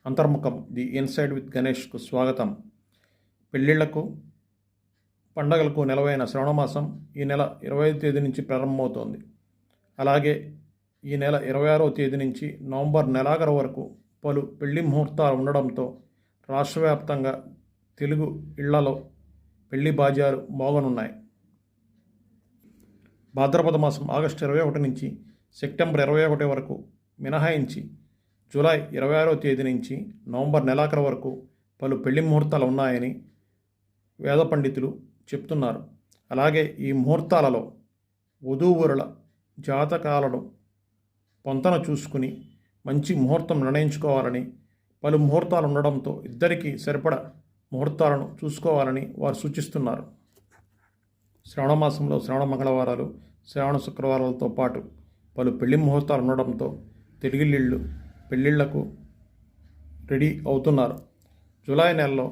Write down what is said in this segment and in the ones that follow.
అంతర్ముఖం the inside with గణేష్కు స్వాగతం. పెళ్ళిళ్లకు పండగలకు నెలవైన శ్రవణమాసం ఈ నెల 25వ తేదీ నుంచి ప్రారంభమవుతోంది. అలాగే ఈ నెల 26వ తేదీ నుంచి నవంబర్ నెలాఖరు వరకు పలు పెళ్లి ముహూర్తాలు ఉండడంతో రాష్ట్ర వ్యాప్తంగా తెలుగు ఇళ్లలో పెళ్లి బాజాలు మోగనున్నాయి. భాద్రపద మాసం ఆగస్టు 21 నుంచి సెప్టెంబర్ 21 వరకు మినహాయించి జూలై 26వ తేదీ నుంచి నవంబర్ నెలాఖరు వరకు పలు పెళ్లి ముహూర్తాలు ఉన్నాయని వేద పండితులు చెప్తున్నారు. అలాగే ఈ ముహూర్తాలలో వధూవరుల జాతకాలను పొంతన చూసుకుని మంచి ముహూర్తం నిర్ణయించుకోవాలని, పలు ముహూర్తాలు ఉండడంతో ఇద్దరికీ సరిపడ ముహూర్తాలను చూసుకోవాలని వారు సూచిస్తున్నారు. శ్రావణ మాసంలో శ్రావణ మంగళవారాలు, శ్రావణ శుక్రవారాలతో పాటు పలు పెళ్లి ముహూర్తాలు ఉండడంతో తెలుగిళ్ళు పెళ్ళిళ్లకు రెడీ అవుతున్నారు. జూలై నెలలో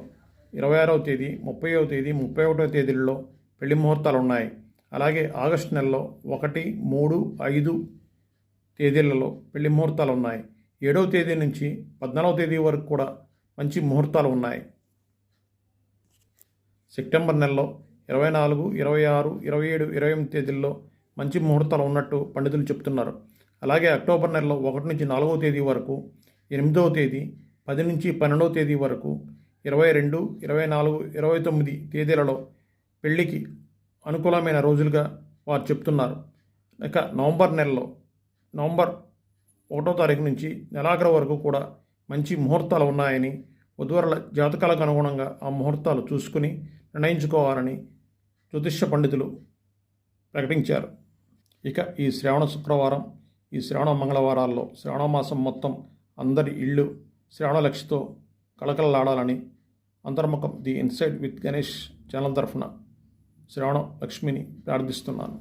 26వ తేదీ, 30వ తేదీ, 31వ తేదీల్లో పెళ్లి ముహూర్తాలు ఉన్నాయి. అలాగే ఆగస్టు నెలలో 1, 3, 5 తేదీలలో పెళ్లి ముహూర్తాలు ఉన్నాయి. 7వ తేదీ నుంచి 14వ తేదీ వరకు కూడా మంచి ముహూర్తాలు ఉన్నాయి. సెప్టెంబర్ నెలలో 24, 26, 27, 28 తేదీల్లో మంచి ముహూర్తాలు ఉన్నట్టు పండితులు చెప్తున్నారు. అలాగే అక్టోబర్ నెలలో 1 నుంచి 4వ తేదీ వరకు, 8వ తేదీ, 10 నుంచి 12వ తేదీ వరకు, 22, 24, 29 తేదీలలో పెళ్లికి అనుకూలమైన రోజులుగా వారు చెప్తున్నారు. ఇక నవంబర్ నెలలో నవంబర్ 1వ తారీఖు నుంచి నెలాఖరు వరకు కూడా మంచి ముహూర్తాలు ఉన్నాయని, వధూవరుల జాతకాలకు అనుగుణంగా ఆ ముహూర్తాలు చూసుకుని నిర్ణయించుకోవాలని జ్యోతిష్య పండితులు ప్రకటించారు. ఇక ఈ శ్రావణ శుక్రవారం, ఈ శ్రావణ మంగళవారాల్లో శ్రావణ మాసం మొత్తం అందరి ఇళ్ళు శ్రావణ లక్ష్మితో కళకళలాడాలని Antarmukham the inside with Ganesh channel తరఫున శ్రావణ లక్ష్మిని ప్రార్థిస్తున్నాను.